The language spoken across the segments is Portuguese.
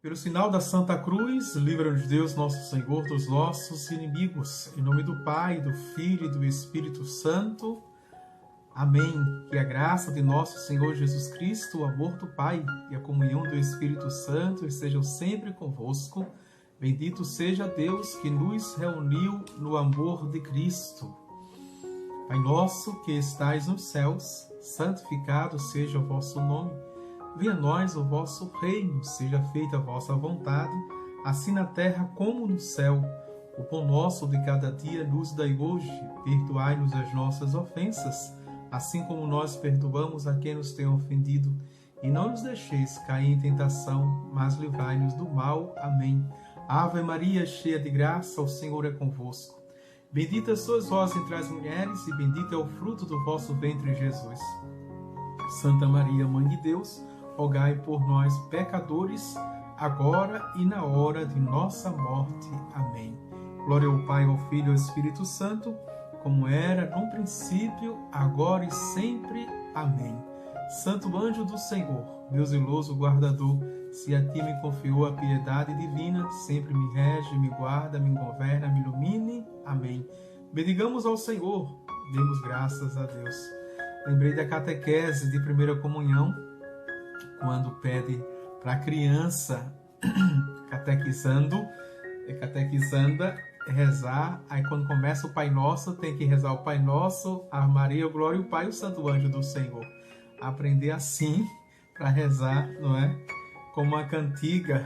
Pelo sinal da Santa Cruz, livra-nos Deus, nosso Senhor, dos nossos inimigos. Em nome do Pai, do Filho e do Espírito Santo. Amém. Que a graça de nosso Senhor Jesus Cristo, o amor do Pai e a comunhão do Espírito Santo estejam sempre convosco. Bendito seja Deus que nos reuniu no amor de Cristo. Pai nosso que estais nos céus, santificado seja o vosso nome. Venha a nós o vosso reino, seja feita a vossa vontade, assim na terra como no céu. O pão nosso de cada dia nos dai hoje, perdoai-nos as nossas ofensas, assim como nós perdoamos a quem nos tem ofendido. E não nos deixeis cair em tentação, mas livrai-nos do mal. Amém. Ave Maria, cheia de graça, o Senhor é convosco. Bendita sois vós entre as mulheres, e bendito é o fruto do vosso ventre, Jesus. Santa Maria, Mãe de Deus, rogai por nós, pecadores, agora e na hora de nossa morte. Amém. Glória ao Pai, ao Filho e ao Espírito Santo, como era no princípio, agora e sempre. Amém. Santo anjo do Senhor, meu zeloso guardador, se a ti me confiou a piedade divina, sempre me rege, me guarda, me governa, me ilumine. Amém. Bendigamos ao Senhor, demos graças a Deus. Lembrei da catequese de primeira comunhão, quando pede para a criança catequizanda, rezar. Aí quando começa o Pai Nosso, tem que rezar o Pai Nosso, a Maria, o Glória e o Pai e o Santo Anjo do Senhor. Aprender assim para rezar, não é? Como uma cantiga.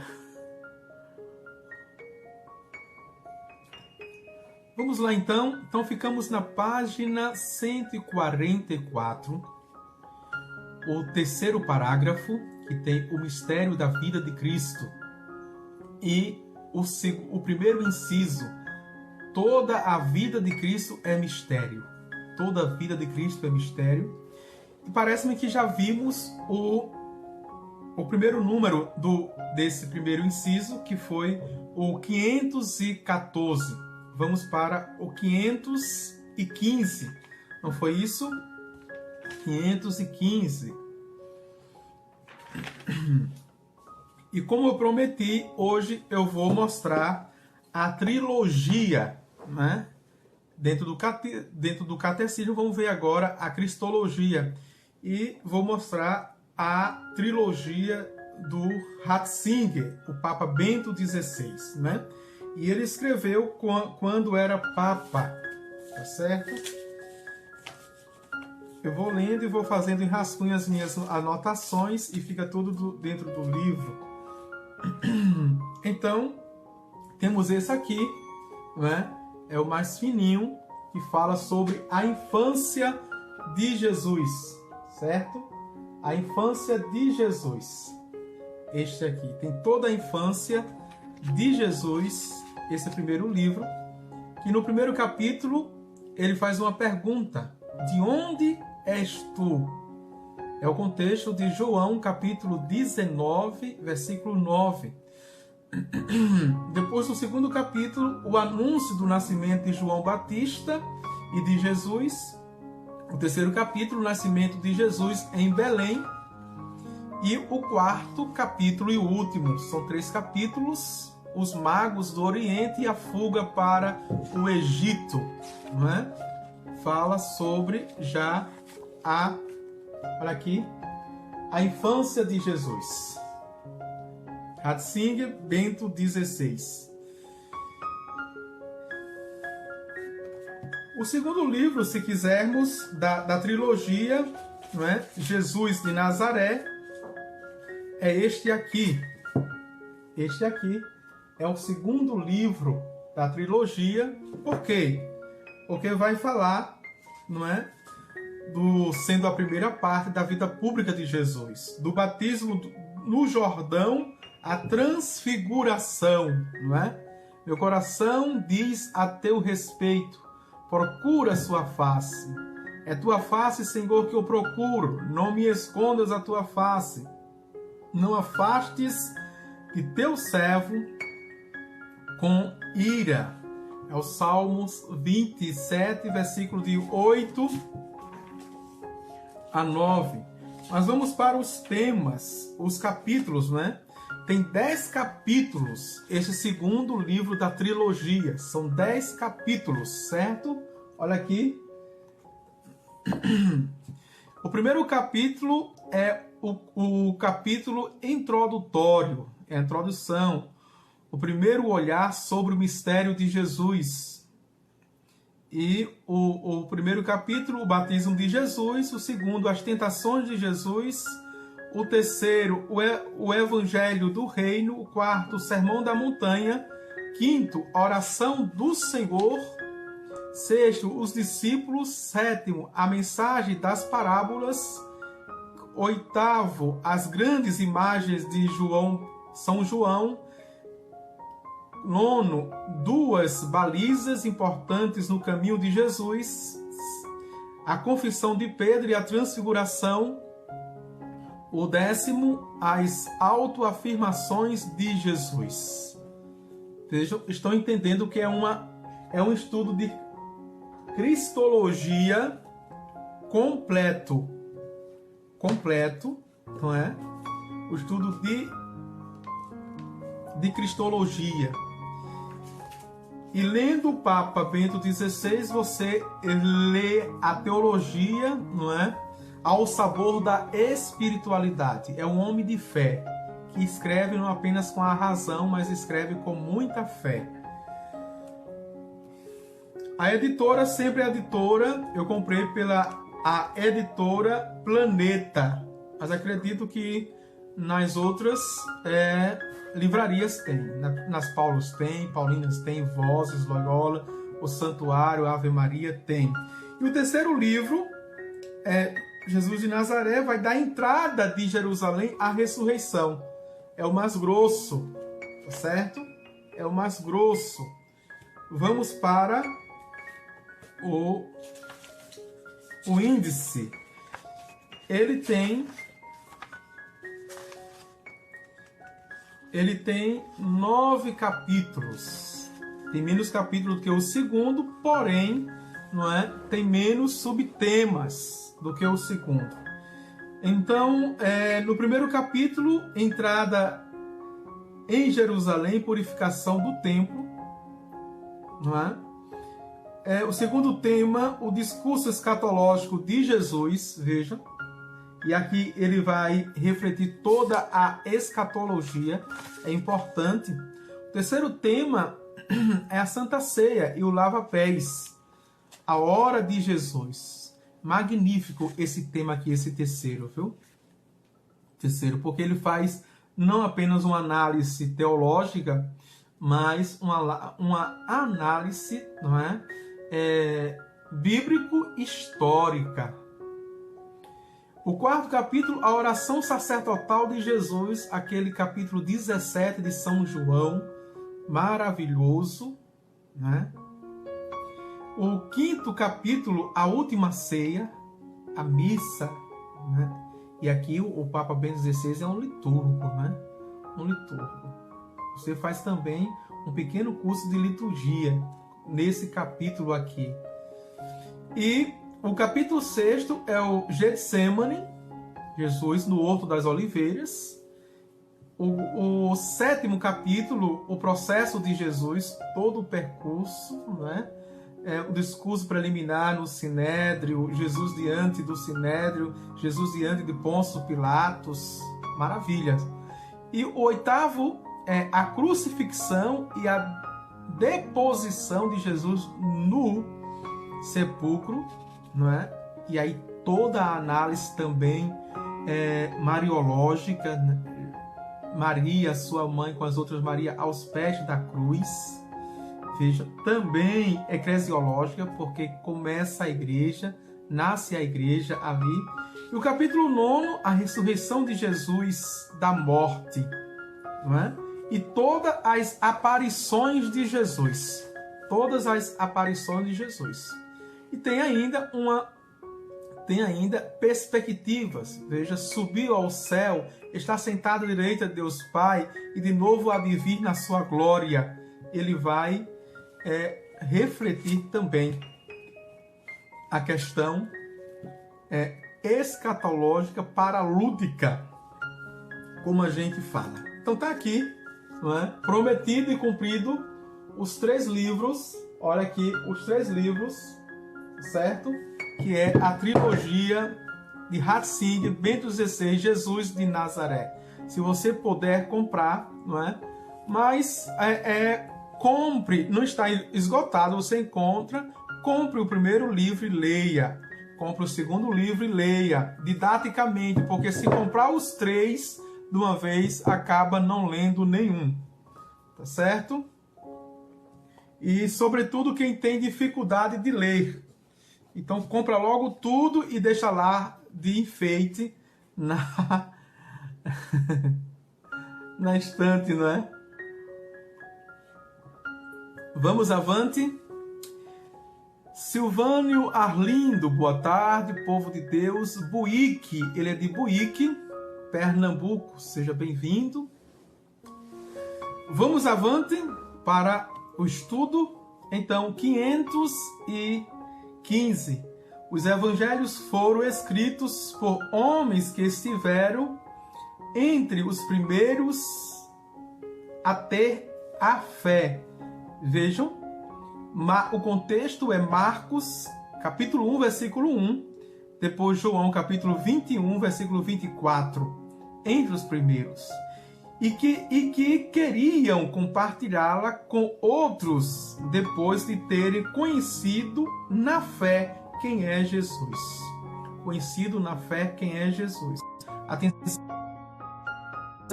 Vamos lá então. Então ficamos na página 144. O terceiro parágrafo, que tem o mistério da vida de Cristo. E o primeiro inciso, toda a vida de Cristo é mistério. Toda a vida de Cristo é mistério. E parece-me que já vimos o primeiro número desse primeiro inciso, que foi o 514. Vamos para o 515. Não foi isso? 515. E como eu prometi, hoje eu vou mostrar a trilogia, né? Dentro do catecismo, vamos ver agora a cristologia. E vou mostrar a trilogia do Ratzinger, o Papa Bento XVI, né? E ele escreveu quando era Papa, tá certo? Eu vou lendo e vou fazendo em rascunho as minhas anotações e fica tudo dentro do livro. Então, temos esse aqui, né? É o mais fininho, que fala sobre a infância de Jesus, certo? A infância de Jesus. Este aqui tem toda a infância de Jesus, esse é o primeiro livro, que no primeiro capítulo ele faz uma pergunta: de onde és tu? É o contexto de João, capítulo 19, versículo 9. Depois do segundo capítulo, o anúncio do nascimento de João Batista e de Jesus. O terceiro capítulo, o nascimento de Jesus em Belém. E o quarto capítulo e o último, são 3 capítulos, os magos do Oriente e a fuga para o Egito, não é? Fala sobre já olha aqui, a infância de Jesus. Ratzinger, Bento XVI. O segundo livro, se quisermos, da trilogia, não é? Jesus de Nazaré, é este aqui. Este aqui é o segundo livro da trilogia. Por quê? Porque vai falar, não é? Sendo a primeira parte da vida pública de Jesus, do batismo no Jordão, a transfiguração, não é? Meu coração diz a teu respeito, procura sua face. É tua face, Senhor, que eu procuro, não me escondas a tua face. Não afastes de teu servo com ira. É o Salmos 27, versículo de 8 a 9. Mas vamos para os temas, os capítulos, né? tem 10 capítulos, esse segundo livro da trilogia. São 10 capítulos, certo? Olha aqui. O primeiro capítulo é o capítulo introdutório, é a introdução. O primeiro olhar sobre o mistério de Jesus. E o primeiro capítulo, o batismo de Jesus. O segundo, as tentações de Jesus. O terceiro, o Evangelho do Reino. O quarto, o Sermão da Montanha. Quinto, a oração do Senhor. Sexto, os discípulos. Sétimo, a mensagem das parábolas. Oitavo, as grandes imagens de São João. Nono, duas balizas importantes no caminho de Jesus. A confissão de Pedro e a transfiguração. O décimo, as autoafirmações de Jesus. Estão entendendo que é um estudo de cristologia completo, não é? O estudo de cristologia. E lendo o Papa Bento XVI, você lê a teologia, não é? Ao sabor da espiritualidade. É um homem de fé, que escreve não apenas com a razão, mas escreve com muita fé. A editora, sempre a editora, eu comprei pela editora Planeta, mas acredito que nas outras livrarias tem. Nas Paulos tem, Paulinas tem, Vozes, Loyola, o Santuário, Ave Maria tem. E o terceiro livro é Jesus de Nazaré, vai dar entrada de Jerusalém à ressurreição. É o mais grosso, certo? É o mais grosso. Vamos para o índice. Ele tem 9 capítulos. Tem menos capítulos do que o segundo, porém, não é? Tem menos subtemas do que o segundo. Então, no primeiro capítulo, entrada em Jerusalém, purificação do templo, não é? O segundo tema, o discurso escatológico de Jesus, veja. E aqui ele vai refletir toda a escatologia, é importante. O terceiro tema é a Santa Ceia e o lava-pés, a hora de Jesus. Magnífico esse tema aqui, esse terceiro, viu? Terceiro, porque ele faz não apenas uma análise teológica, mas uma análise, não é? Bíblico-histórica. O quarto capítulo, a oração sacerdotal de Jesus, aquele capítulo 17 de São João, maravilhoso, né? O quinto capítulo, a última ceia, a missa, né? E aqui o Papa Bento XVI é um liturgo, né? Um liturgo. Você faz também um pequeno curso de liturgia nesse capítulo aqui. E o capítulo 6 é o Getsemane, Jesus no Horto das Oliveiras. O sétimo capítulo, o processo de Jesus, todo o percurso, né? O discurso preliminar no Sinédrio, Jesus diante do Sinédrio, Jesus diante de Pôncio Pilatos, maravilha. E o oitavo é a crucifixão e a deposição de Jesus no sepulcro, não é? E aí toda a análise também mariológica, né? Maria, sua mãe, com as outras Maria aos pés da cruz. Veja, também eclesiológica, porque começa a igreja, nasce a igreja ali. E o capítulo 9, a ressurreição de Jesus da morte, não é? E todas as aparições de Jesus. Todas as aparições de Jesus. E tem ainda perspectivas. Veja, subiu ao céu, está sentado à direita de Deus Pai e de novo há de vir na sua glória. Ele vai refletir também a questão escatológica paralúdica, como a gente fala. Então tá aqui, não é? Prometido e cumprido os 3 livros. Olha aqui, os 3 livros, certo? Que é a trilogia de Ratzinger, Bento XVI, Jesus de Nazaré. Se você puder comprar, não é? Mas compre, não está esgotado, você encontra. Compre o primeiro livro e leia. Compre o segundo livro e leia didaticamente, porque se comprar os 3 de uma vez, acaba não lendo nenhum. Tá certo? E, sobretudo, quem tem dificuldade de ler. Então, compra logo tudo e deixa lá de enfeite na estante, não é? Vamos avante. Silvânio Arlindo, boa tarde, povo de Deus. Buíque, ele é de Buíque, Pernambuco, seja bem-vindo. Vamos avante para o estudo. Então, 515. Os evangelhos foram escritos por homens que estiveram entre os primeiros a ter a fé. Vejam, o contexto é Marcos, capítulo 1, versículo 1, depois João, capítulo 21, versículo 24, entre os primeiros. E que queriam compartilhá-la com outros depois de terem conhecido na fé quem é Jesus. Conhecido na fé quem é Jesus. Atenção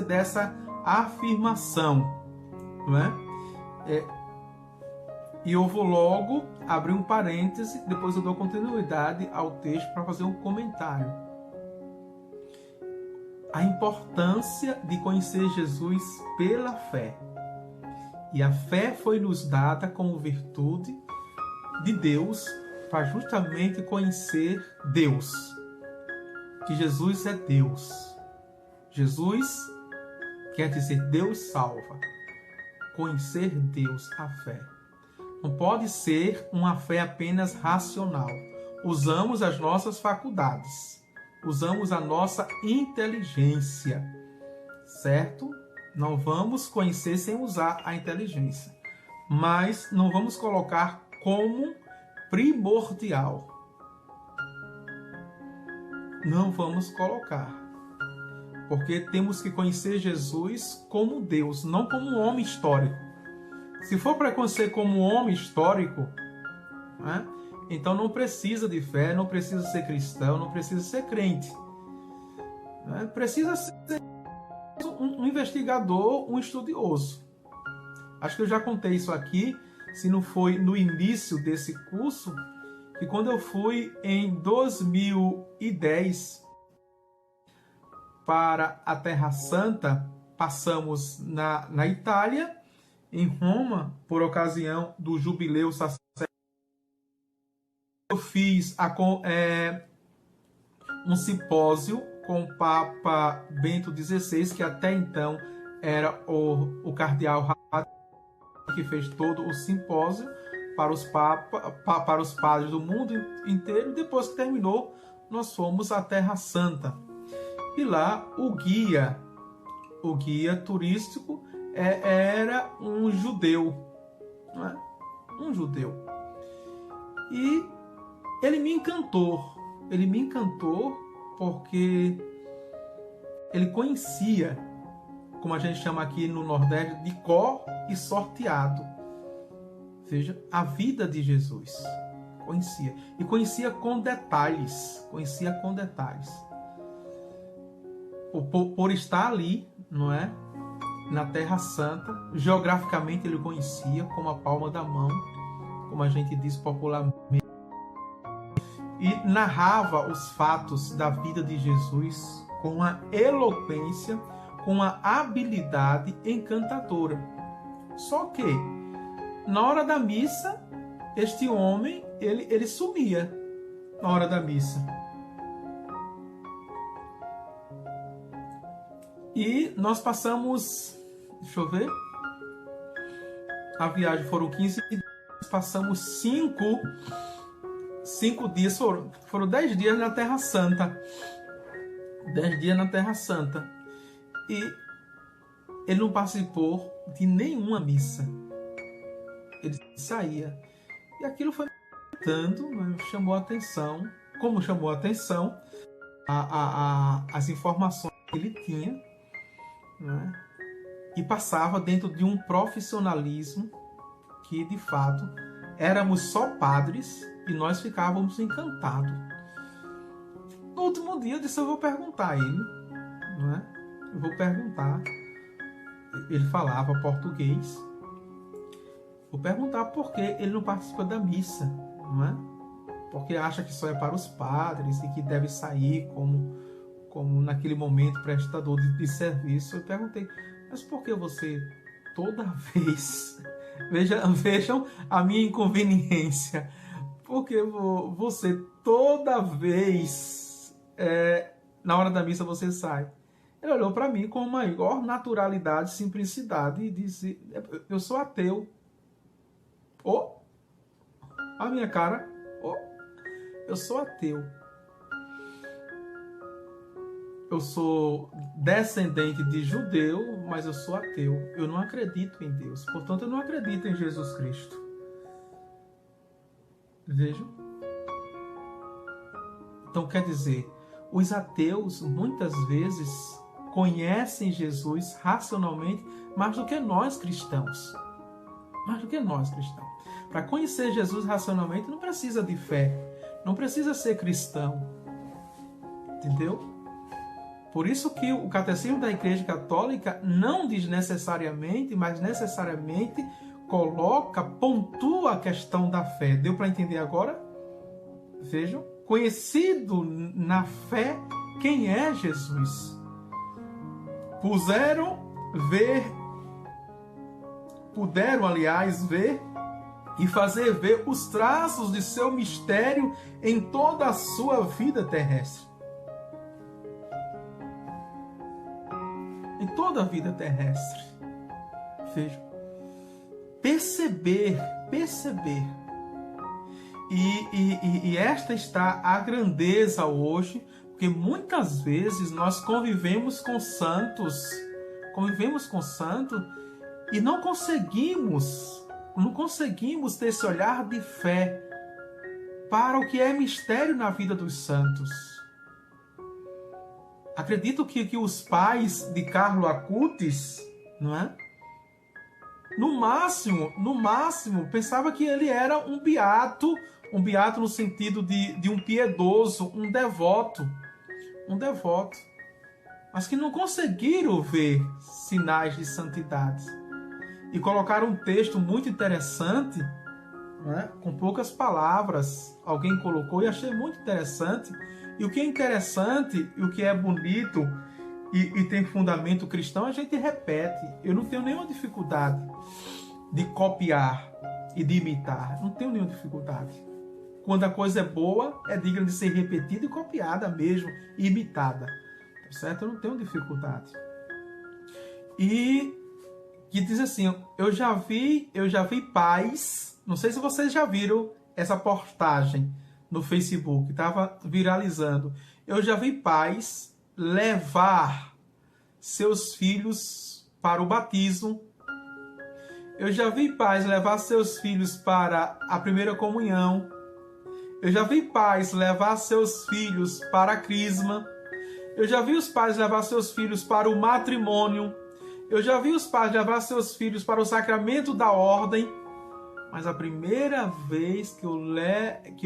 dessa afirmação, não é? E eu vou logo abrir um parêntese, depois eu dou continuidade ao texto para fazer um comentário. A importância de conhecer Jesus pela fé. E a fé foi nos dada como virtude de Deus para justamente conhecer Deus. Que Jesus é Deus. Jesus quer dizer Deus salva. Conhecer Deus, a fé. Não pode ser uma fé apenas racional. Usamos as nossas faculdades. Usamos a nossa inteligência. Certo? Não vamos conhecer sem usar a inteligência. Mas não vamos colocar como primordial. Não vamos colocar. Porque temos que conhecer Jesus como Deus, não como um homem histórico. Se for para conhecer como um homem histórico, né, então não precisa de fé, não precisa ser cristão, não precisa ser crente. Né? Precisa ser um investigador, um estudioso. Acho que eu já contei isso aqui, se não foi no início desse curso, que quando eu fui em 2010 para a Terra Santa, passamos na Itália, em Roma, por ocasião do jubileu sacerdotal. Eu fiz um simpósio com o Papa Bento XVI, que até então era o cardeal que fez todo o simpósio para os padres do mundo inteiro. Depois que terminou, nós fomos à Terra Santa. E lá o guia turístico era um judeu, não é? Um judeu. E ele me encantou porque ele conhecia, como a gente chama aqui no Nordeste, de cor e sorteado. Ou seja, a vida de Jesus. Conhecia. E conhecia com detalhes. Por estar ali, não é? Na Terra Santa, geograficamente ele conhecia como a palma da mão, como a gente diz popularmente, e narrava os fatos da vida de Jesus com a eloquência, com a habilidade encantadora. Só que, na hora da missa, este homem, ele sumia na hora da missa. E nós passamos, deixa eu ver, a viagem foram 15 dias, passamos 5 dias, foram 10 dias na Terra Santa. 10 dias na Terra Santa. E ele não participou de nenhuma missa. Ele saía. E aquilo foi dando, né, chamou a atenção. Como chamou a atenção, as informações que ele tinha, né, e passava dentro de um profissionalismo que, de fato, éramos só padres e nós ficávamos encantados. No último dia eu disse, eu vou perguntar a ele, né? Eu vou perguntar. Ele falava português. Vou perguntar por que ele não participa da missa, não é? Porque acha que só é para os padres e que deve sair como naquele momento prestador de serviço. Eu perguntei, mas por que você toda vez... Vejam a minha inconveniência. Porque você toda vez, na hora da missa, você sai. Ele olhou para mim com maior naturalidade, simplicidade e disse, eu sou ateu. A minha cara, eu sou ateu. Eu sou descendente de judeu, mas eu sou ateu. Eu não acredito em Deus. Portanto, eu não acredito em Jesus Cristo. Vejam. Então, quer dizer, os ateus, muitas vezes, conhecem Jesus racionalmente mais do que nós cristãos. Mais do que nós cristãos. Para conhecer Jesus racionalmente, não precisa de fé. Não precisa ser cristão. Entendeu? Por isso que o Catecismo da Igreja Católica não diz necessariamente, mas necessariamente pontua a questão da fé. Deu para entender agora? Vejam. Conhecido na fé quem é Jesus. Puderam, aliás, ver e fazer ver os traços de seu mistério em toda a sua vida terrestre. Em toda a vida terrestre. Vejam. Perceber. E esta está a grandeza hoje, porque muitas vezes nós convivemos com santos e não conseguimos ter esse olhar de fé para o que é mistério na vida dos santos. Acredito que os pais de Carlo Acutis, não é? No máximo, pensava que ele era um beato no sentido de um piedoso, um devoto, mas que não conseguiram ver sinais de santidade. E colocaram um texto muito interessante, né, com poucas palavras, alguém colocou e achei muito interessante. E o que é interessante e o que é bonito e tem fundamento cristão, a gente repete. Eu não tenho nenhuma dificuldade de copiar e de imitar. Não tenho nenhuma dificuldade. Quando a coisa é boa, é digna de ser repetida e copiada mesmo, e imitada. Tá certo? Eu não tenho dificuldade. E que diz assim, eu já vi pais, não sei se vocês já viram essa postagem no Facebook, estava viralizando. Eu já vi pais levar seus filhos para o batismo. Eu já vi pais levar seus filhos para a primeira comunhão. Eu já vi pais levar seus filhos para a crisma. Eu já vi os pais levar seus filhos para o matrimônio. Eu já vi os pais levar seus filhos para o sacramento da ordem. Mas a primeira vez que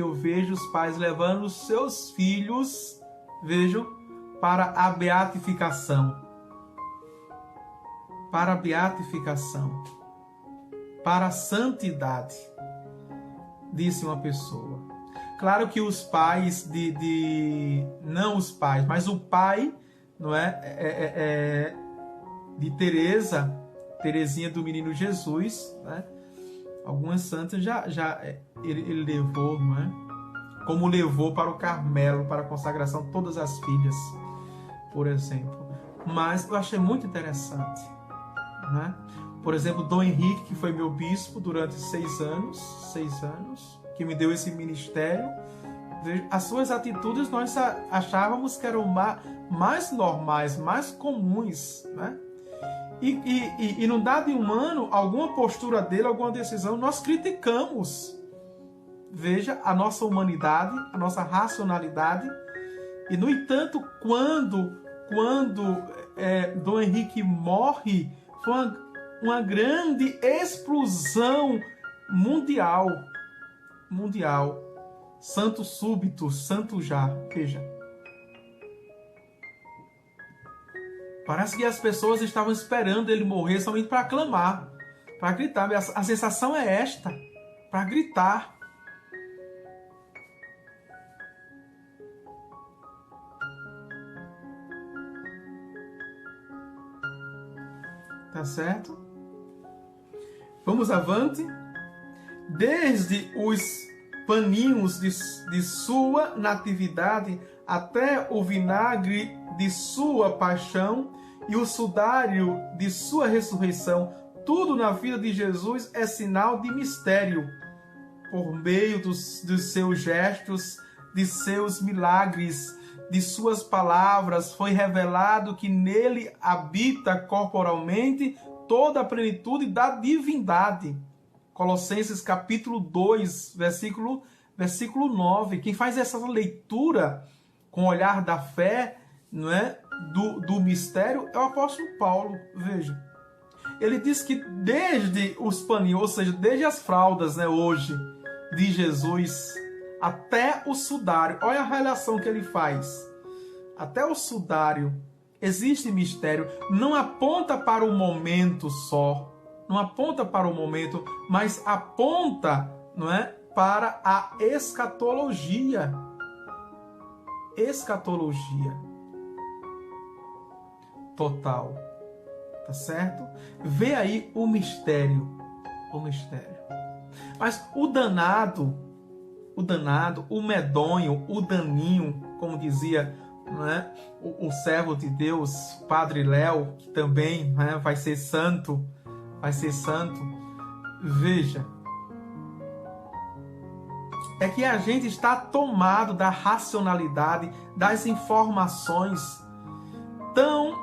eu vejo os pais levando os seus filhos, vejam, para a beatificação. Para a beatificação. Para a santidade, disse uma pessoa. Claro que os pais não os pais, mas o pai, não é, de Terezinha do Menino Jesus, né? Algumas santas ele levou, não é? Como levou para o Carmelo, para a consagração, todas as filhas, por exemplo. Mas eu achei muito interessante, né? Por exemplo, Dom Henrique, que foi meu bispo durante 6 anos, que me deu esse ministério, as suas atitudes nós achávamos que eram mais normais, mais comuns, né? E num dado humano, alguma postura dele, alguma decisão, nós criticamos. Veja, a nossa humanidade, a nossa racionalidade. E, no entanto, quando Dom Henrique morre, foi uma grande explosão mundial. Santo súbito, santo já. Veja. Parece que as pessoas estavam esperando ele morrer somente para aclamar, para gritar. A sensação é esta, para gritar. Tá certo? Vamos avante. Desde os paninhos de sua natividade até o vinagre de sua paixão e o sudário de sua ressurreição, tudo na vida de Jesus é sinal de mistério. Por meio dos seus gestos, de seus milagres, de suas palavras, foi revelado que nele habita corporalmente toda a plenitude da divindade. Colossenses capítulo 2, versículo 9. Quem faz essa leitura com o olhar da fé, não é, do mistério, é o apóstolo Paulo. Veja, ele diz que desde os paninhos, ou seja, desde as fraldas, né, hoje, de Jesus, até o sudário, olha a relação que ele faz. Até o sudário existe mistério, não aponta para o momento só, não aponta para o momento, mas aponta, não é, para a escatologia. Escatologia total. Tá certo? Vê aí o mistério. O mistério. Mas o danado, o medonho, o daninho, como dizia, não é, o servo de Deus, Padre Léo, que também, né, vai ser santo. Veja, é que a gente está tomado da racionalidade, das informações tão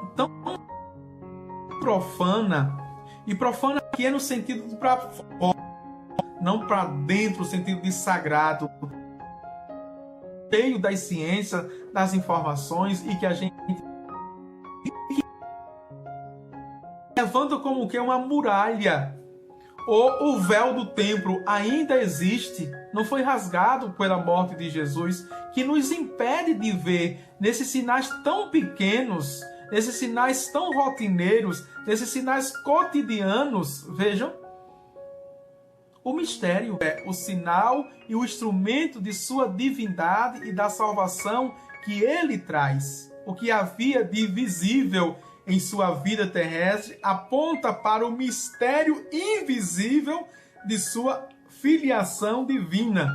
profana, e profana aqui é no sentido de para fora, não para dentro, no sentido de sagrado, cheio das ciências, das informações, e que a gente levanta como que uma muralha, ou o véu do templo ainda existe, não foi rasgado pela morte de Jesus, que nos impede de ver nesses sinais tão pequenos, nesses sinais tão rotineiros, nesses sinais cotidianos. Vejam, o mistério é o sinal e o instrumento de sua divindade e da salvação que ele traz. O que havia de visível em sua vida terrestre aponta para o mistério invisível de sua filiação divina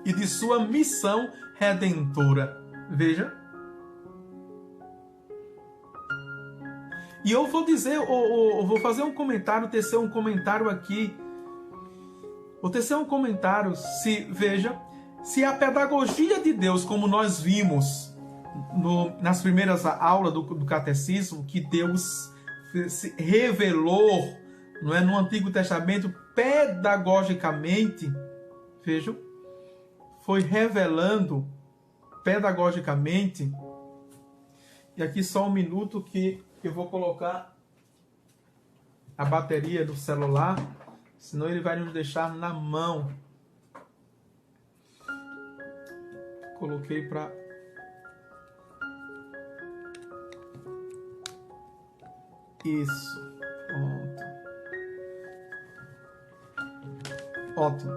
e de sua missão redentora. Veja. E eu vou dizer, eu vou fazer um comentário, tecer um comentário aqui. Vou tecer um comentário, veja, se a pedagogia de Deus, como nós vimos nas primeiras aulas do catecismo, que Deus se revelou, não é, no Antigo Testamento pedagogicamente, vejam, foi revelando pedagogicamente. E aqui só um minuto que eu vou colocar a bateria do celular, senão ele vai nos deixar na mão. Coloquei para... Isso. Pronto. Ótimo.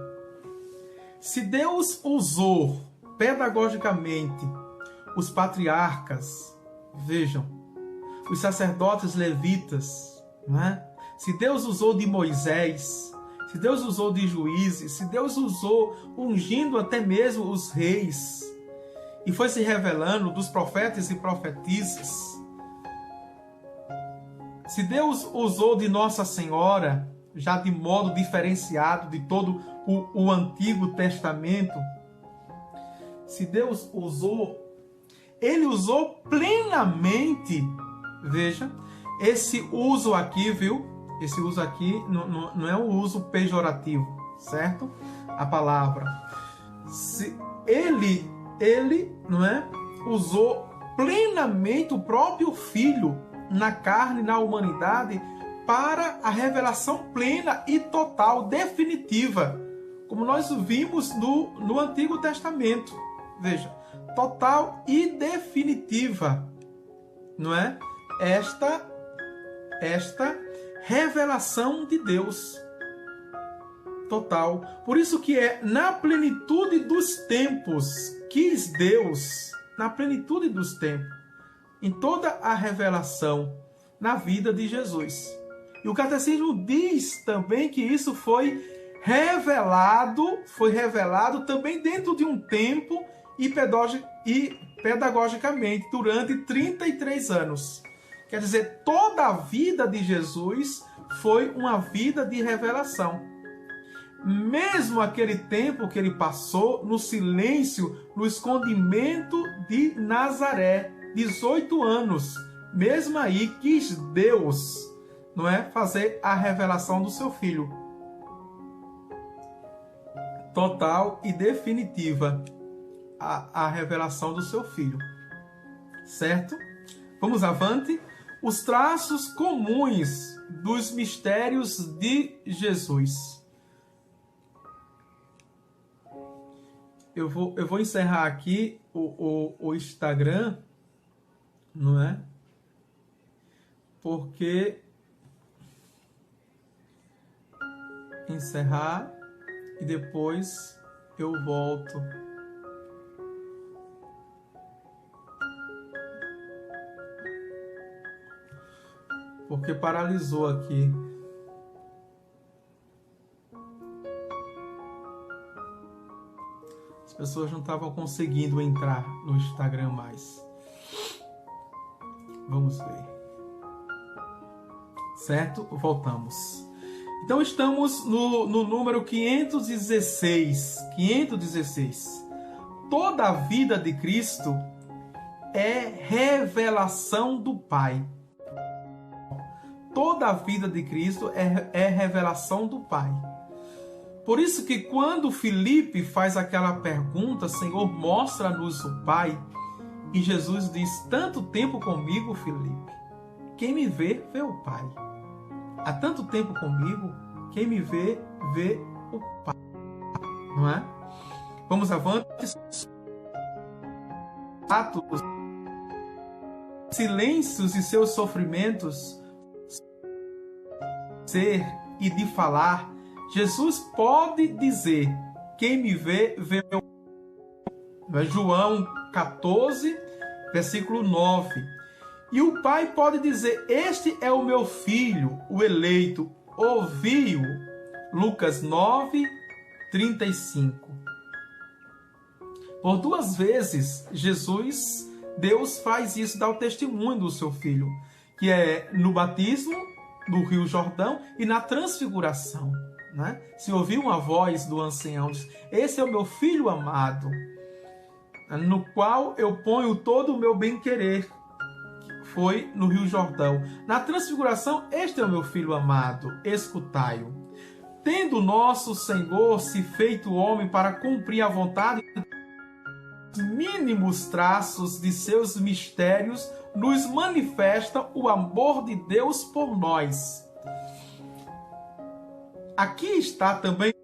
Se Deus usou pedagogicamente os patriarcas, vejam, os sacerdotes levitas, não é? Se Deus usou de Moisés, se Deus usou de juízes, se Deus usou ungindo até mesmo os reis, e foi se revelando dos profetas e profetisas, se Deus usou de Nossa Senhora, já de modo diferenciado de todo o Antigo Testamento, se Deus usou, Ele usou plenamente, veja, esse uso aqui, viu? Esse uso aqui não é um uso pejorativo, certo? A palavra. Ele, não é? Usou plenamente o próprio Filho na carne, na humanidade, para a revelação plena e total, definitiva, como nós vimos no Antigo Testamento. Veja, total e definitiva, não é? Esta revelação de Deus total. Por isso que é na plenitude dos tempos, quis Deus, na plenitude dos tempos, em toda a revelação na vida de Jesus. E o Catecismo diz também que isso foi revelado também dentro de um tempo e pedagogicamente durante 33 anos. Quer dizer, toda a vida de Jesus foi uma vida de revelação. Mesmo aquele tempo que ele passou no silêncio, no escondimento de Nazaré, 18 anos, mesmo aí quis Deus, não é, fazer a revelação do seu Filho. Total e definitiva a revelação do seu Filho. Certo? Vamos avante. Os traços comuns dos mistérios de Jesus. Eu vou encerrar aqui o Instagram, não é? Porque encerrar e depois eu volto. Porque paralisou aqui. As pessoas não estavam conseguindo entrar no Instagram mais. Vamos ver. Certo? Voltamos. Então estamos no número 516. 516. Toda a vida de Cristo é revelação do Pai. Toda a vida de Cristo é revelação do Pai. Por isso que quando Filipe faz aquela pergunta, Senhor, mostra-nos o Pai, e Jesus diz, tanto tempo comigo, Filipe, quem me vê, vê o Pai. Há tanto tempo comigo, quem me vê, vê o Pai. Não é? Vamos avante. Atos, silêncios e seus sofrimentos, ser e de falar, Jesus pode dizer, quem me vê, vê meu Pai. João 14, versículo 9. E o Pai pode dizer, este é o meu filho, o eleito, ouvi-o. Lucas 9, 35. Por duas vezes, Deus faz isso, dá o testemunho do seu filho, que é no batismo, no Rio Jordão e na transfiguração. Né? Se ouviu uma voz do ancião, diz, esse é o meu filho amado, no qual eu ponho todo o meu bem-querer. Foi no Rio Jordão. Na transfiguração, este é o meu filho amado, escutai-o. Tendo nosso Senhor se feito homem para cumprir a vontade, os mínimos traços de seus mistérios nos manifestam o amor de Deus por nós. Aqui está também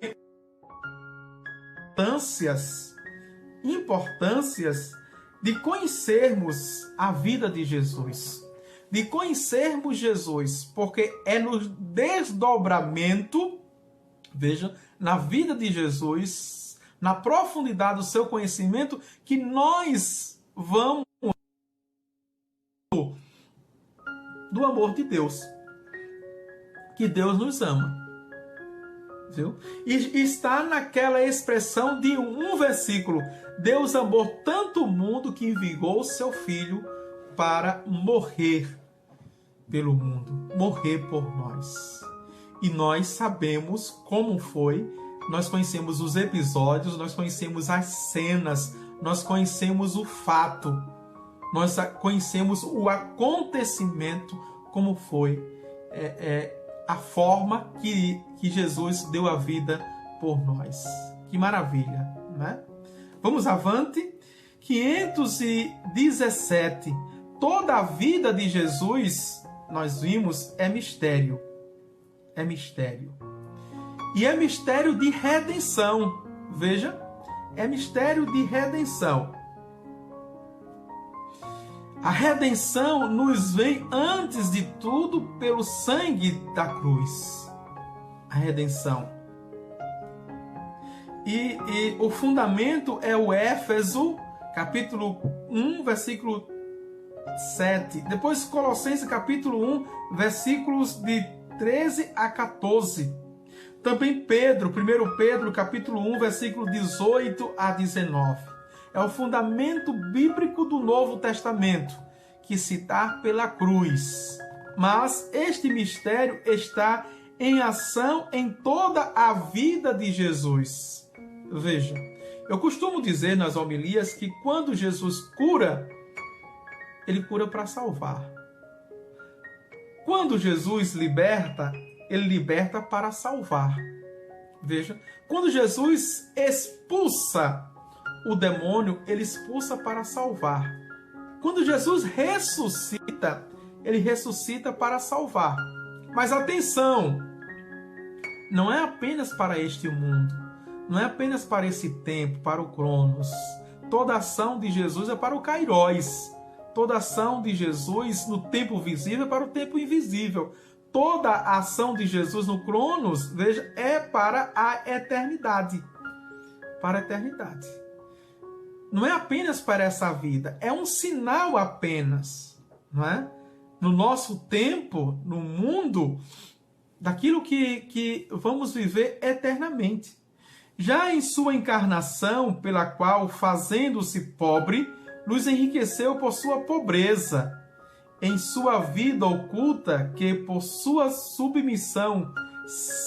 importâncias de conhecermos a vida de Jesus. De conhecermos Jesus, porque é no desdobramento, veja, na vida de Jesus, na profundidade do seu conhecimento, que nós vamos do amor de Deus. Que Deus nos ama. Viu? E está naquela expressão de um versículo. Deus amou tanto o mundo que enviou seu Filho para morrer pelo mundo. Morrer por nós. E nós sabemos como foi. Nós conhecemos os episódios, nós conhecemos as cenas, nós conhecemos o fato. Nós conhecemos o acontecimento como foi a forma que Jesus deu a vida por nós. Que maravilha, né? Vamos avante. 517. Toda a vida de Jesus, nós vimos, é mistério. É mistério. E é mistério de redenção. Veja, é mistério de redenção. A redenção nos vem, antes de tudo, pelo sangue da cruz. A redenção. E o fundamento é o Éfeso, capítulo 1, versículo 7. Depois Colossenses, capítulo 1, versículos de 13 a 14. Também Pedro, 1 Pedro, capítulo 1, versículo 18 a 19. É o fundamento bíblico do Novo Testamento, que se dá pela cruz. Mas este mistério está em ação em toda a vida de Jesus. Veja, eu costumo dizer nas homilias que quando Jesus cura, ele cura para salvar. Quando Jesus liberta, ele liberta para salvar. Veja, quando Jesus expulsa o demônio, ele expulsa para salvar. Quando Jesus ressuscita, ele ressuscita para salvar. Mas atenção, não é apenas para este mundo, não é apenas para esse tempo, para o Cronos. Toda ação de Jesus é para o Kairos. Toda ação de Jesus no tempo visível é para o tempo invisível. Toda a ação de Jesus no Cronos, veja, é para a eternidade. Para a eternidade. Não é apenas para essa vida, é um sinal apenas, não é? No nosso tempo, no mundo, daquilo que vamos viver eternamente. Já em sua encarnação, pela qual, fazendo-se pobre, nos enriqueceu por sua pobreza, em sua vida oculta, que por sua submissão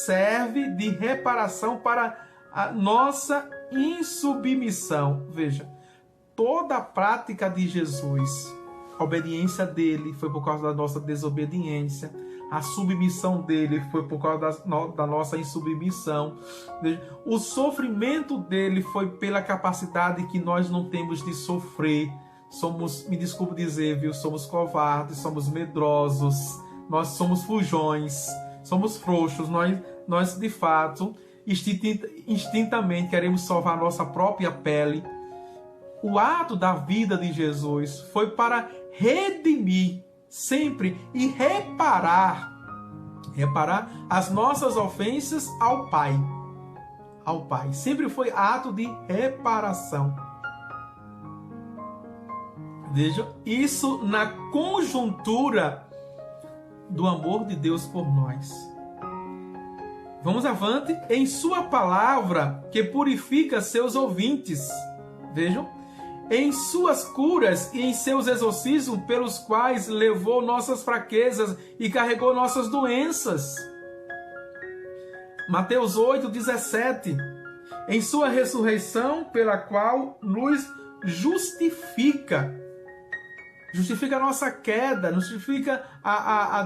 serve de reparação para a nossa insubmissão. Veja, toda a prática de Jesus, a obediência dele foi por causa da nossa desobediência, a submissão dele foi por causa da nossa insubmissão. Veja, o sofrimento dele foi pela capacidade que nós não temos de sofrer. Somos, me desculpe dizer, viu, somos covardes, somos medrosos, nós somos fujões, somos frouxos, nós de fato, instintamente queremos salvar a nossa própria pele. O ato da vida de Jesus foi para redimir sempre e reparar as nossas ofensas ao Pai. Ao Pai. Sempre foi ato de reparação. Veja, isso na conjuntura do amor de Deus por nós. Vamos avante. Em sua palavra que purifica seus ouvintes. Vejam. Em suas curas e em seus exorcismos, pelos quais levou nossas fraquezas e carregou nossas doenças. Mateus 8:17. Em sua ressurreição, pela qual nos justifica. Justifica a nossa queda, nos justifica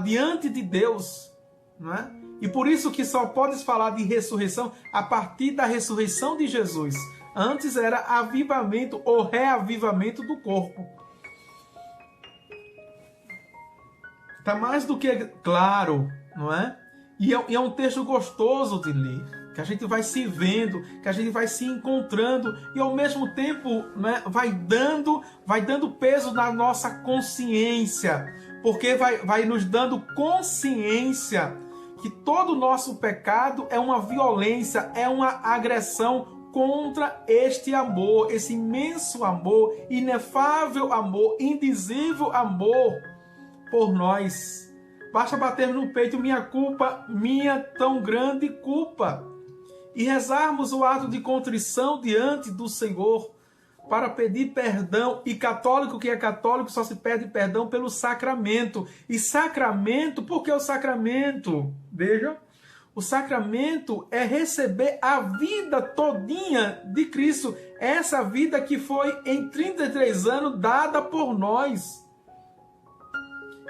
diante de Deus. Não é? E por isso que só podes falar de ressurreição a partir da ressurreição de Jesus. Antes era avivamento ou reavivamento do corpo. Está mais do que claro, não é? E é um texto gostoso de ler, que a gente vai se vendo, que a gente vai se encontrando e ao mesmo tempo, né, vai dando peso na nossa consciência, porque vai nos dando consciência que todo o nosso pecado é uma violência, é uma agressão contra este amor, esse imenso amor, inefável amor, indizível amor por nós. Basta bater no peito, minha culpa, minha tão grande culpa, e rezarmos o ato de contrição diante do Senhor para pedir perdão. E católico que é católico só se pede perdão pelo sacramento. E sacramento, por que o sacramento? Vejam. O sacramento é receber a vida todinha de Cristo. Essa vida que foi em 33 anos dada por nós.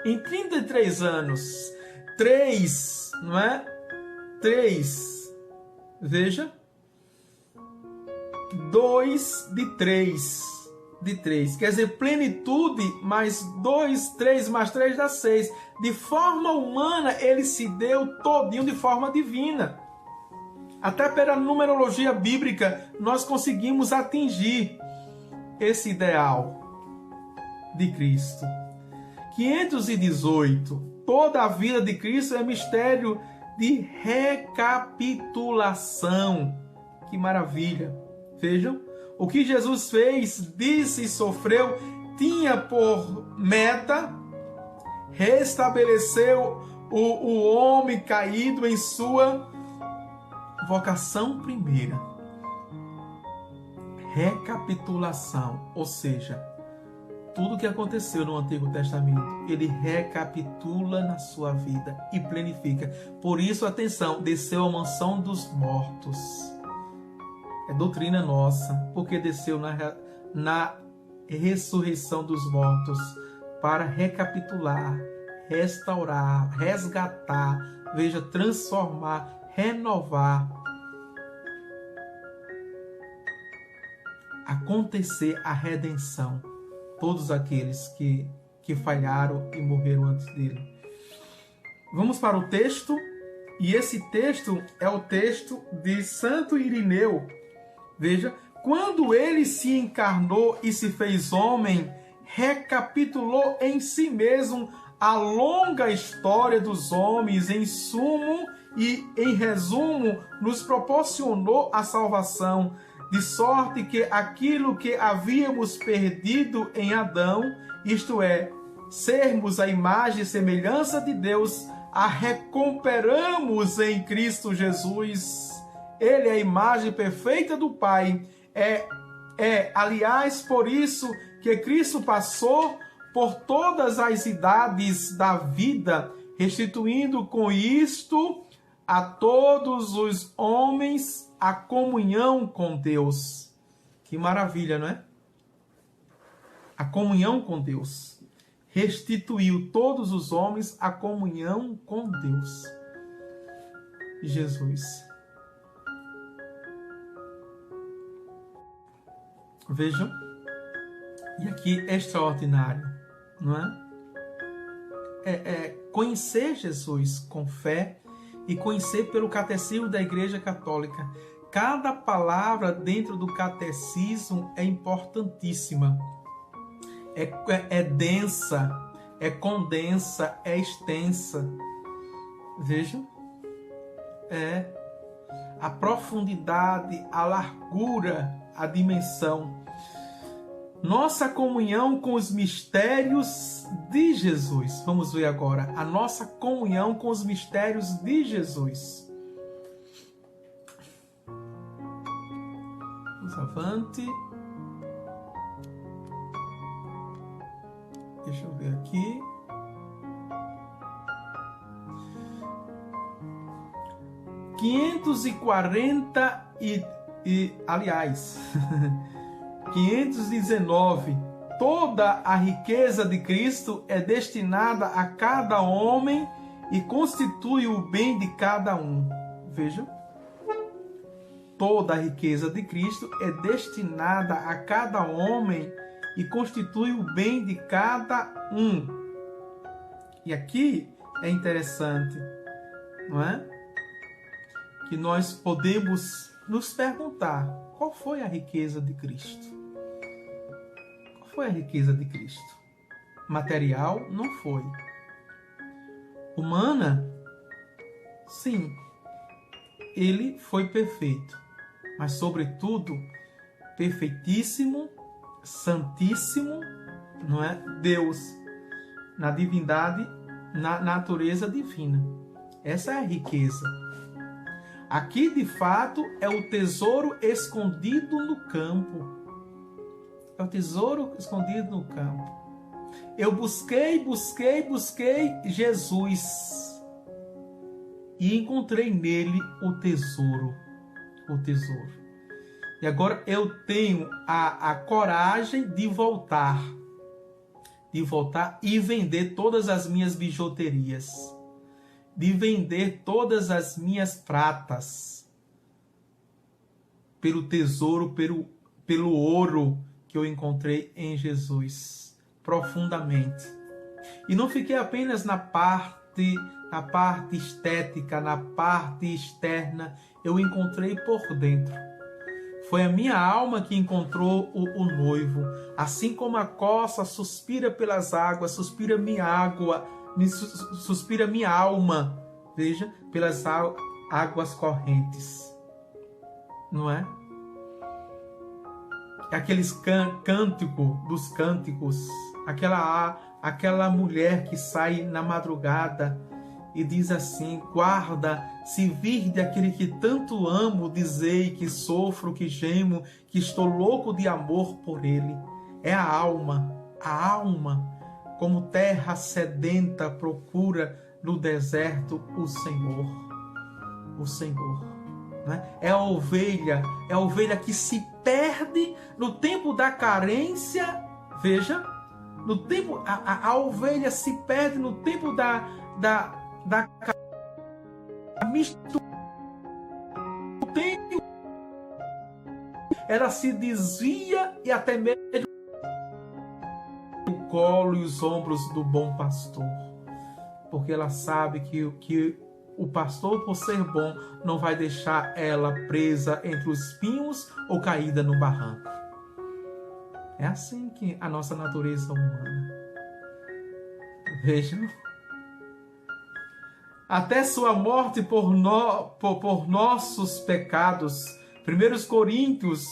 Em 33 anos, 3, não é? 3, veja, 2 de 3. De 3, quer dizer, plenitude mais 2, 3 mais 3 dá 6. De forma humana, ele se deu todinho de forma divina. Até pela numerologia bíblica, nós conseguimos atingir esse ideal de Cristo. 518. Toda a vida de Cristo é mistério de recapitulação. Que maravilha! Vejam, o que Jesus fez, disse e sofreu, tinha por meta restabelecer o homem caído em sua vocação primeira. Recapitulação, ou seja, tudo o que aconteceu no Antigo Testamento, ele recapitula na sua vida e planifica. Por isso, atenção, desceu à mansão dos mortos. É doutrina nossa, porque desceu na ressurreição dos mortos para recapitular, restaurar, resgatar, veja, transformar, renovar, acontecer a redenção. Todos aqueles que falharam e morreram antes dele. Vamos para o texto, e esse texto é o texto de Santo Irineu. Veja, quando ele se encarnou e se fez homem, recapitulou em si mesmo a longa história dos homens, em sumo e em resumo, nos proporcionou a salvação, de sorte que aquilo que havíamos perdido em Adão, isto é, sermos a imagem e semelhança de Deus, a recuperamos em Cristo Jesus. Ele é a imagem perfeita do Pai. Aliás, por isso que Cristo passou por todas as idades da vida, restituindo com isto a todos os homens a comunhão com Deus. Que maravilha, não é? A comunhão com Deus. Restituiu todos os homens a comunhão com Deus. Jesus. Vejam, e aqui é extraordinário, não é? Conhecer Jesus com fé e conhecer pelo catecismo da Igreja Católica. Cada palavra dentro do catecismo é importantíssima, é densa, é condensa, é extensa. Vejam, a profundidade, a largura, a dimensão. Nossa comunhão com os mistérios de Jesus. Vamos ver agora a nossa comunhão com os mistérios de Jesus. Vamos avante. Deixa eu ver aqui. Aliás, 519. Toda a riqueza de Cristo é destinada a cada homem e constitui o bem de cada um. Vejam. Toda a riqueza de Cristo é destinada a cada homem e constitui o bem de cada um. E aqui é interessante, não é? Que nós podemos nos perguntar: qual foi a riqueza de Cristo? Qual foi a riqueza de Cristo? Material? Não foi. Humana? Sim. Ele foi perfeito, mas sobretudo perfeitíssimo, santíssimo, não é? Deus, na divindade, na natureza divina. Essa é a riqueza. Aqui, de fato, é o tesouro escondido no campo. É o tesouro escondido no campo. Eu busquei Jesus e encontrei nele o tesouro. O tesouro. E agora eu tenho a coragem de voltar de voltar e vender todas as minhas bijuterias, de vender todas as minhas pratas, pelo tesouro, pelo ouro que eu encontrei em Jesus, profundamente. E não fiquei apenas na parte estética, na parte externa, eu encontrei por dentro. Foi a minha alma que encontrou o noivo. Assim como a corça suspira pelas águas, suspira minha alma, veja, pelas águas correntes. Não é? Aqueles cânticos dos cânticos, aquela mulher que sai na madrugada e diz assim: guarda, se vir de aquele que tanto amo, dizei que sofro, que gemo, que estou louco de amor por ele. É a alma, como terra sedenta, procura no deserto o Senhor. Né? É a ovelha que se perde no tempo da carência. Veja, no tempo, a ovelha se perde no tempo da mistura. Ela se desvia e até mesmo o colo e os ombros do bom pastor, porque ela sabe que o pastor, por ser bom, não vai deixar ela presa entre os espinhos ou caída no barranco. É assim que a nossa natureza humana. Vejam. Até sua morte por nossos pecados. 1 Coríntios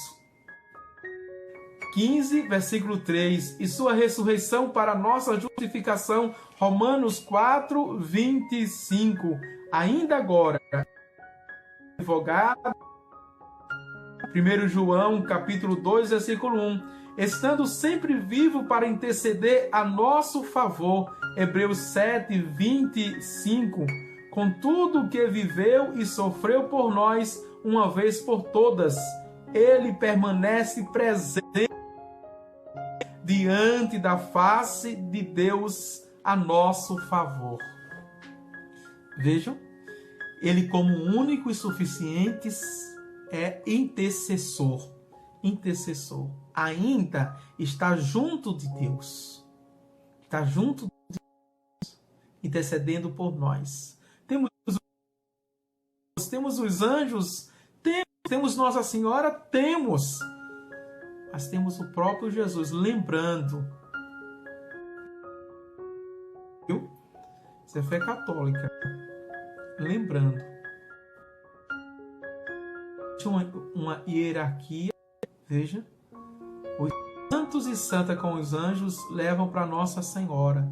15, versículo 3. E sua ressurreição para nossa justificação. Romanos 4, 25. Ainda agora, advogado. 1 João capítulo 2, versículo 1. Estando sempre vivo para interceder a nosso favor. Hebreus 7, 25. Com tudo que viveu e sofreu por nós, uma vez por todas, ele permanece presente diante da face de Deus a nosso favor. Vejam, ele como único e suficiente é intercessor. Ainda está junto de Deus. Está junto de Deus, intercedendo por nós. Temos os anjos, temos Nossa Senhora, mas temos o próprio Jesus, lembrando. Viu? Isso é fé católica. Lembrando. Uma hierarquia, veja, os santos e santas com os anjos levam para Nossa Senhora.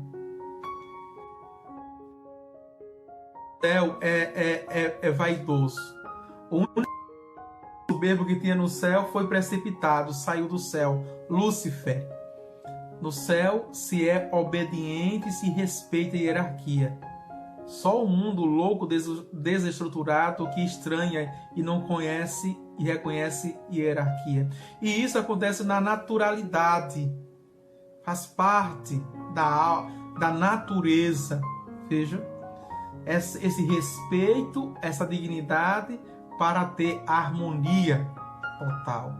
O céu é vaidoso. O único soberbo que tinha no céu foi precipitado, saiu do céu. Lúcifer. No céu se é obediente e se respeita a hierarquia. Só o mundo louco, desestruturado, que estranha e não conhece e reconhece hierarquia. E isso acontece na naturalidade. Faz parte da natureza. Veja. Esse respeito, essa dignidade para ter harmonia total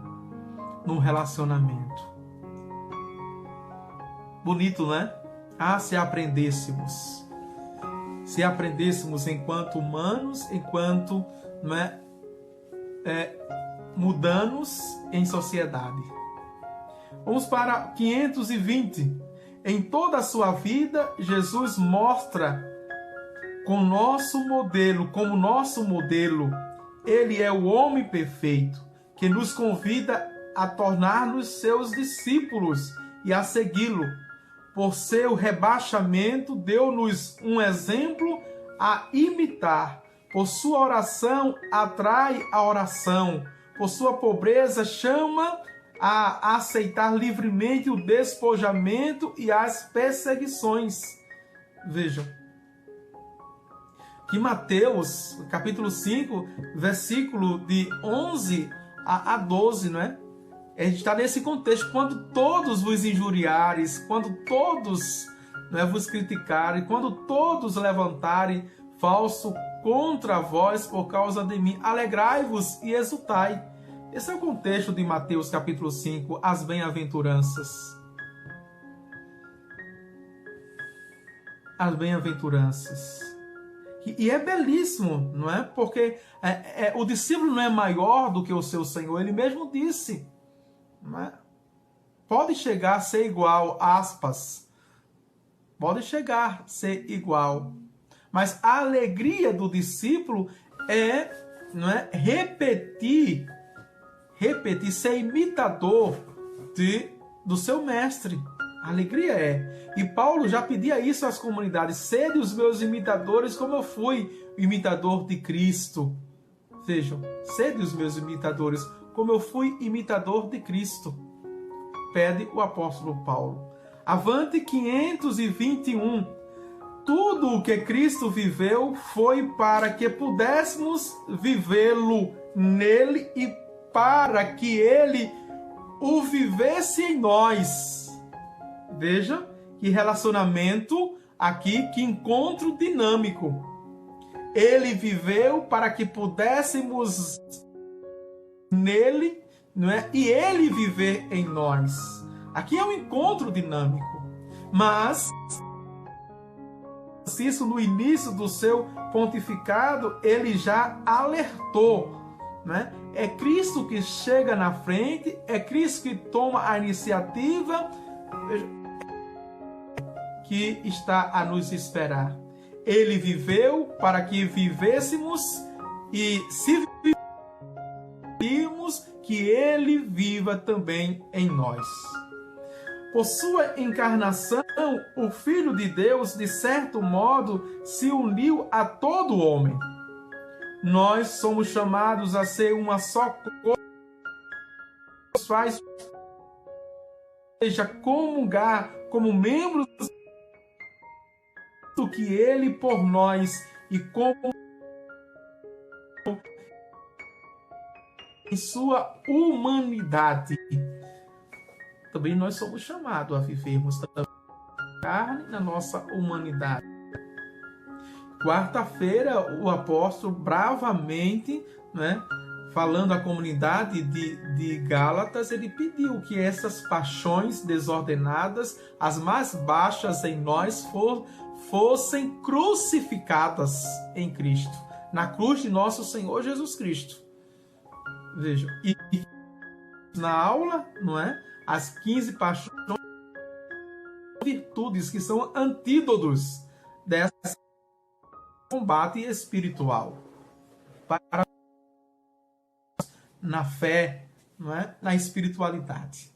no relacionamento. Bonito, né? Se aprendêssemos enquanto humanos, enquanto mudanos em sociedade. Vamos para 520. Em toda a sua vida, Jesus mostra como nosso modelo, ele é o homem perfeito, que nos convida a tornar-nos seus discípulos e a segui-lo. Por seu rebaixamento, deu-nos um exemplo a imitar. Por sua oração, atrai a oração. Por sua pobreza, chama a aceitar livremente o despojamento e as perseguições. Vejam. Que Mateus, capítulo 5, versículo de 11 a 12, não é? A gente está nesse contexto, quando todos vos injuriares, quando todos, né, vos criticarem, quando todos levantarem falso contra vós por causa de mim, alegrai-vos e exultai. Esse é o contexto de Mateus capítulo 5, as bem-aventuranças. As bem-aventuranças. E é belíssimo, não é? Porque o discípulo não é maior do que o seu Senhor, ele mesmo disse. Não é? Pode chegar a ser igual, aspas. Pode chegar a ser igual. Mas a alegria do discípulo não é repetir, ser imitador do seu mestre. A alegria é. E Paulo já pedia isso às comunidades: sede os meus imitadores como eu fui imitador de Cristo. Vejam, sede os meus imitadores como eu fui imitador de Cristo. Pede o apóstolo Paulo. Avante 521. Tudo o que Cristo viveu foi para que pudéssemos vivê-lo nele e para que ele o vivesse em nós. Veja que relacionamento aqui, que encontro dinâmico. Ele viveu para que pudéssemos nele, não é? E ele viver em nós. Aqui é um encontro dinâmico. Mas isso no início do seu pontificado, ele já alertou, né? É Cristo que chega na frente, é Cristo que toma a iniciativa, que está a nos esperar. Ele viveu para que vivêssemos, e se vivemos, que ele viva também em nós. Por sua encarnação, o Filho de Deus, de certo modo, se uniu a todo homem. Nós somos chamados a ser uma só coisa, faz, seja comungar como membros do que ele por nós e como em sua humanidade. Também nós somos chamados a vivermos também carne na nossa humanidade. Quarta-feira, o apóstolo bravamente, né, falando à comunidade de Gálatas, ele pediu que essas paixões desordenadas, as mais baixas em nós, fossem crucificadas em Cristo, na cruz de nosso Senhor Jesus Cristo. Vejam, e na aula, não é? As 15 paixões, virtudes que são antídotos desse combate espiritual para na fé, não é? Na espiritualidade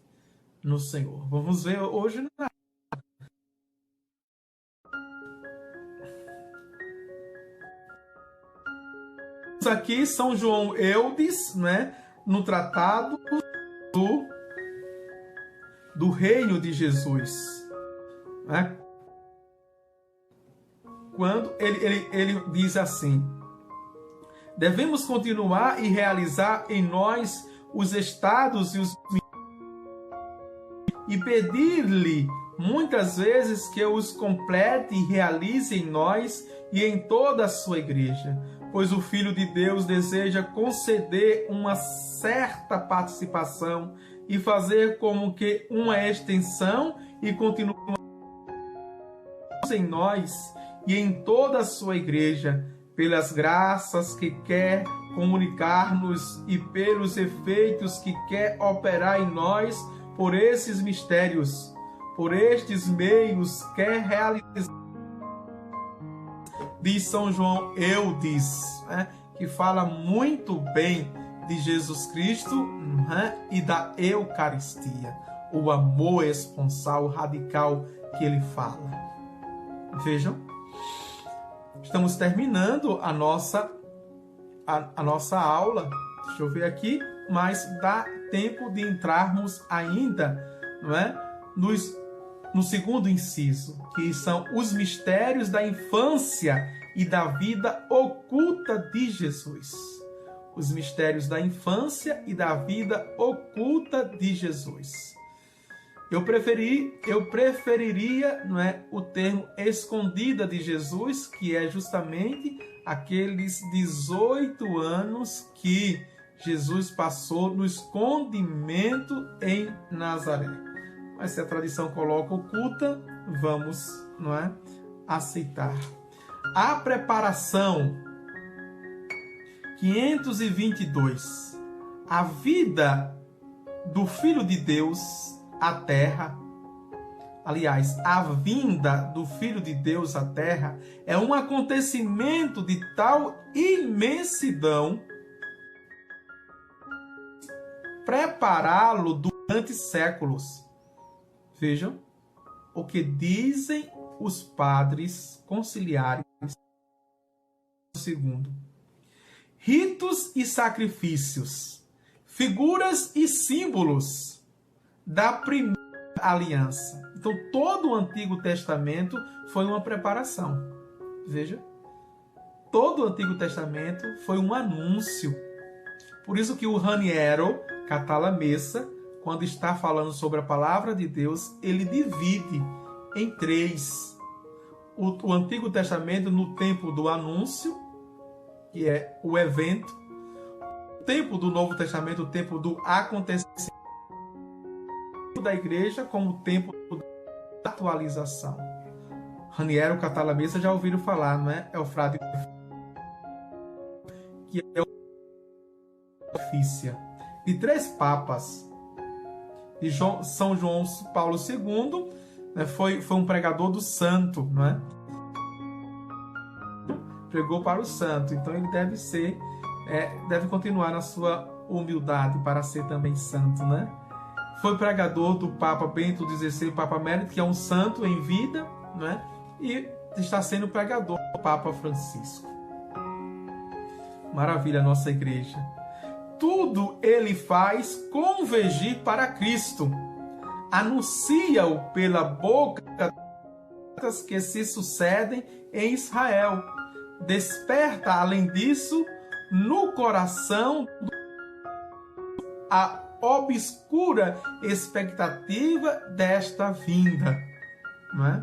no Senhor. Vamos ver hoje aqui São João Eudes, né, no tratado do reino de Jesus, né? Quando ele diz assim: devemos continuar e realizar em nós os estados e pedir-lhe muitas vezes que os complete e realize em nós e em toda a sua igreja, pois o Filho de Deus deseja conceder uma certa participação e fazer como que uma extensão e continua em nós e em toda a sua igreja, pelas graças que quer comunicar-nos e pelos efeitos que quer operar em nós por esses mistérios, por estes meios quer realizar. Diz São João Eudes, né, que fala muito bem de Jesus Cristo, né, e da Eucaristia, o amor esponsal, radical que ele fala. Vejam, estamos terminando a nossa aula. Deixa eu ver aqui, mas dá tempo de entrarmos ainda, não é, no segundo inciso, que são os mistérios da infância e da vida oculta de Jesus. os mistérios da infância e da vida oculta de Jesus. Eu preferiria, não é, o termo escondida de Jesus, que é justamente aqueles 18 anos que Jesus passou no escondimento em Nazaré. Mas se a tradição coloca oculta, vamos, não é, aceitar. A preparação 522. A vida do Filho de Deus à Terra. Aliás, a vinda do Filho de Deus à Terra é um acontecimento de tal imensidão prepará-lo durante séculos. Vejam o que dizem os padres conciliares. Segundo, ritos e sacrifícios, figuras e símbolos da primeira aliança. Então, todo o Antigo Testamento foi uma preparação. Veja, todo o Antigo Testamento foi um anúncio. Por isso que o Raniero Cantalamessa, quando está falando sobre a palavra de Deus, ele divide em três. O Antigo Testamento no tempo do anúncio, que é o evento. O tempo do Novo Testamento, o tempo do acontecimento da igreja, como o tempo da atualização. Raniero Cantalamessa já ouviram falar, não é? É o frade que é ofícia de 3 papas. De São João Paulo II, né, foi um pregador do santo, não é? Pregou para o santo, então ele deve continuar na sua humildade para ser também santo, né? Foi pregador do Papa Bento XVI, Papa Emérito, que é um santo em vida, né? E está sendo pregador do Papa Francisco. Maravilha, a nossa igreja. Tudo ele faz convergir para Cristo. Anuncia-o pela boca das que se sucedem em Israel. Desperta, além disso, no coração a obscura expectativa desta vinda. Não é?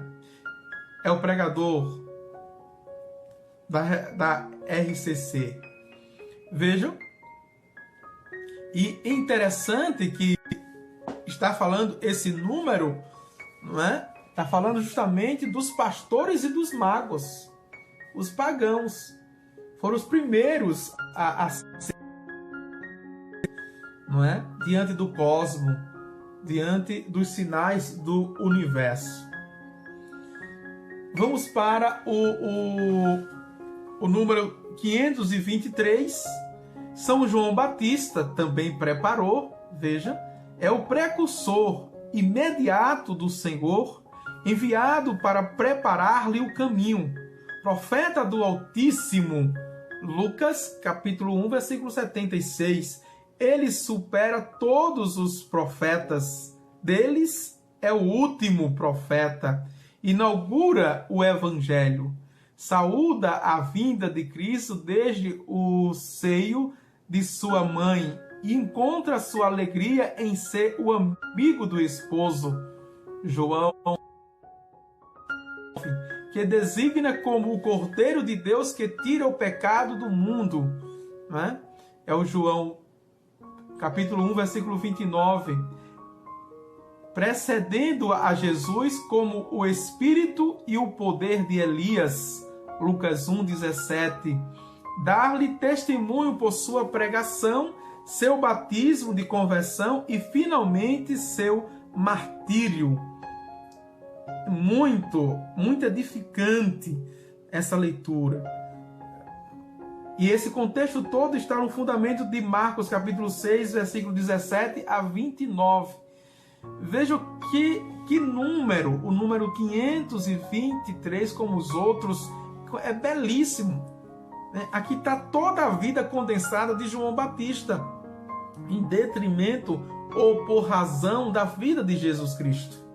É o pregador da RCC. Vejam. E é interessante que está falando esse número, não é? Está falando justamente dos pastores e dos magos. Os pagãos foram os primeiros a não é? Diante do cosmo, diante dos sinais do universo. Vamos para o número 523. São João Batista também preparou, veja, é o precursor imediato do Senhor, enviado para preparar-lhe o caminho. Profeta do Altíssimo, Lucas, capítulo 1, versículo 76. Ele supera todos os profetas. Deles é o último profeta. Inaugura o Evangelho. Saúda a vinda de Cristo desde o seio de sua mãe e encontra sua alegria em ser o amigo do esposo. João, que designa como o Cordeiro de Deus que tira o pecado do mundo. Né? É o João, capítulo 1, versículo 29. Precedendo a Jesus como o Espírito e o poder de Elias. Lucas 1, 17. Dar-lhe testemunho por sua pregação, seu batismo de conversão e, finalmente, seu martírio. Muito edificante essa leitura. E esse contexto todo está no fundamento de Marcos, capítulo 6, versículo 17 a 29. Veja que número, o número 523, como os outros, é belíssimo. Aqui está toda a vida condensada de João Batista, em detrimento ou por razão da vida de Jesus Cristo.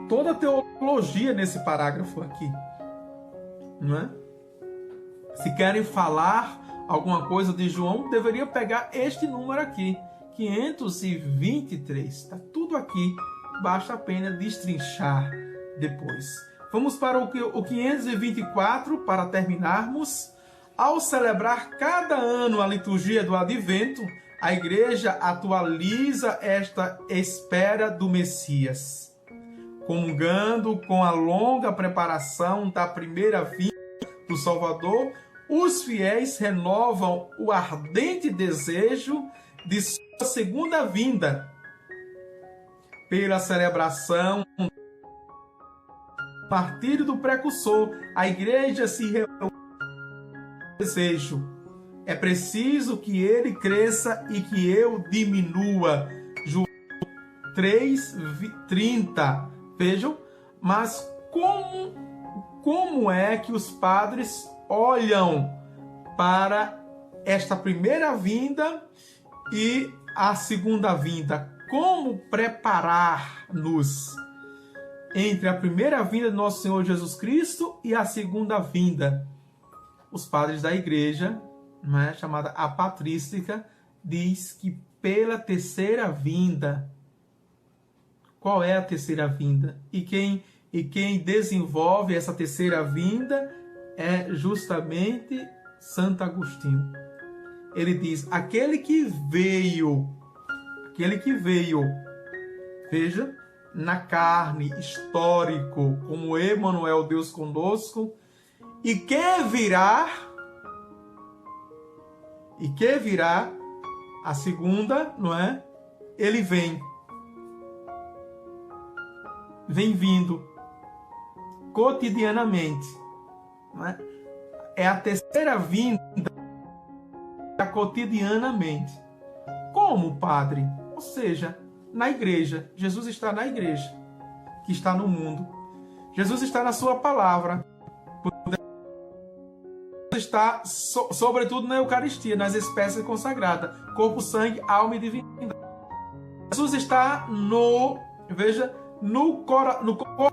Toda a teologia nesse parágrafo aqui. Não é? Se querem falar alguma coisa de João, deveria pegar este número aqui, 523. Está tudo aqui, basta apenas destrinchar depois. Vamos para o 524 para terminarmos. Ao celebrar cada ano a liturgia do Advento, a Igreja atualiza esta espera do Messias. Comungando com a longa preparação da primeira vinda do Salvador, os fiéis renovam o ardente desejo de sua segunda vinda. Pela celebração do martírio do precursor, a Igreja se reúne com desejo. É preciso que ele cresça e que eu diminua. João 3:30. Vejam, mas como é que os padres olham para esta primeira vinda e a segunda vinda? Como preparar-nos entre a primeira vinda de nosso Senhor Jesus Cristo e a segunda vinda? Os padres da igreja, chamada a patrística, diz que pela terceira vinda. Qual é a terceira vinda? E quem desenvolve essa terceira vinda é justamente Santo Agostinho. Ele diz, aquele que veio, veja, na carne, histórico, como Emmanuel, Deus conosco, e que virá a segunda, não é? Ele vem vindo cotidianamente, não é? É a terceira vinda cotidianamente. Como, Padre? Ou seja, na igreja. Jesus está na igreja, que está no mundo. Jesus está na sua palavra. Está, sobretudo, na Eucaristia, nas espécies consagradas. Corpo, sangue, alma e divindade. Jesus está no corpo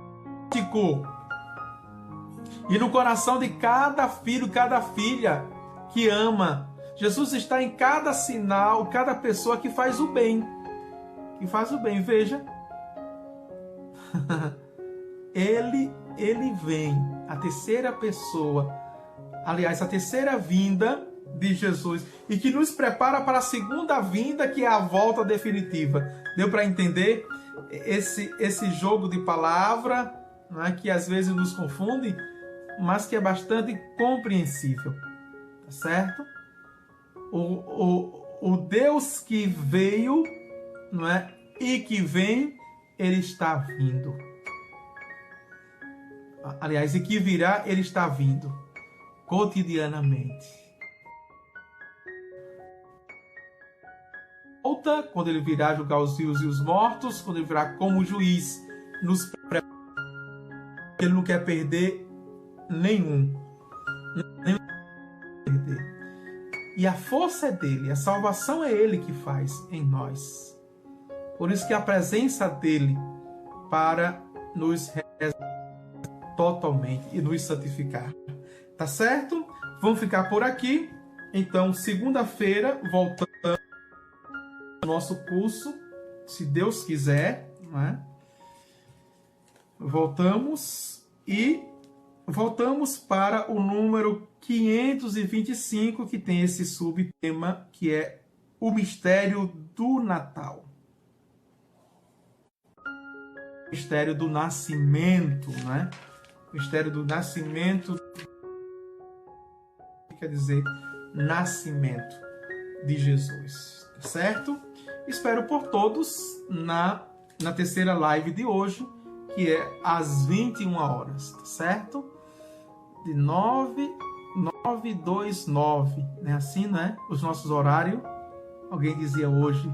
e no coração de cada filho, cada filha que ama. Jesus está em cada sinal, cada pessoa que faz o bem. Veja. Ele vem, a terceira pessoa. Aliás, a terceira vinda de Jesus. E que nos prepara para a segunda vinda, que é a volta definitiva. Deu para entender esse jogo de palavra, não é? Que às vezes nos confunde, mas que é bastante compreensível. Tá certo? O Deus que veio, não é? E que vem, ele está vindo. Aliás, e que virá, ele está vindo. Cotidianamente. Volta quando ele virá julgar os vivos e os mortos, quando ele virá como juiz, nos prepara. Ele não quer perder nenhum. E a força é dele, a salvação é ele que faz em nós. Por isso que a presença dele para nos totalmente e nos santificar. Tá certo? Vamos ficar por aqui. Então, segunda-feira, voltamos ao nosso curso, se Deus quiser, não é? Voltamos para o número 525, que tem esse subtema, que é o mistério do Natal. O mistério do nascimento, né? O mistério do nascimento, quer dizer, nascimento de Jesus, tá certo? Espero por todos na terceira live de hoje, que é às 21 horas, tá certo? De 929, né? Assim, né? Os nossos horários. Alguém dizia hoje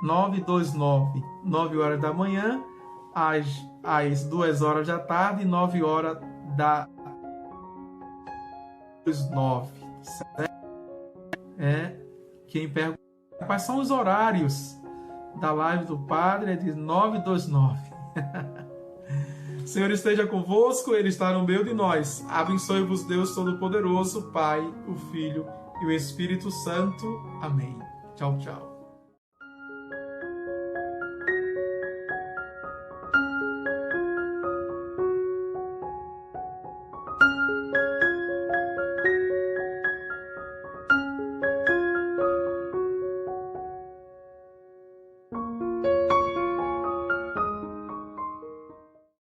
929, 9 horas da manhã, às 2 horas da tarde, 9 horas da 9, certo? Quem pergunta quais são os horários da live do Padre é de 929. O Senhor esteja convosco, Ele está no meio de nós. Abençoe-vos Deus Todo-Poderoso, Pai, o Filho e o Espírito Santo. Amém. Tchau, tchau.